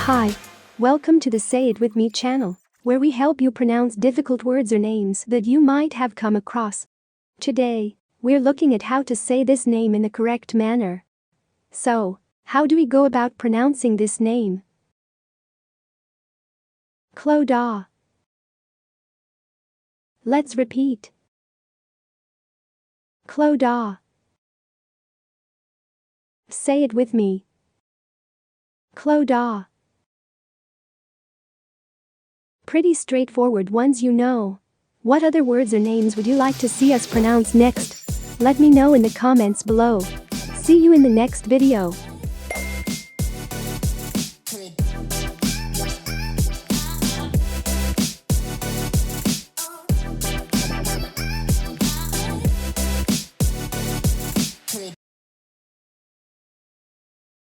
Hi. Welcome to the Say It With Me channel, where we help you pronounce difficult words or names that you might have come across. Today, we're looking at how to say this name in the correct manner. So, how do we go about pronouncing this name? Clodagh. Let's repeat. Clodagh. Say it with me. Clodagh. Pretty straightforward ones, you know. What other words or names would you like to see us pronounce next? Let me know in the comments below. See you in the next video.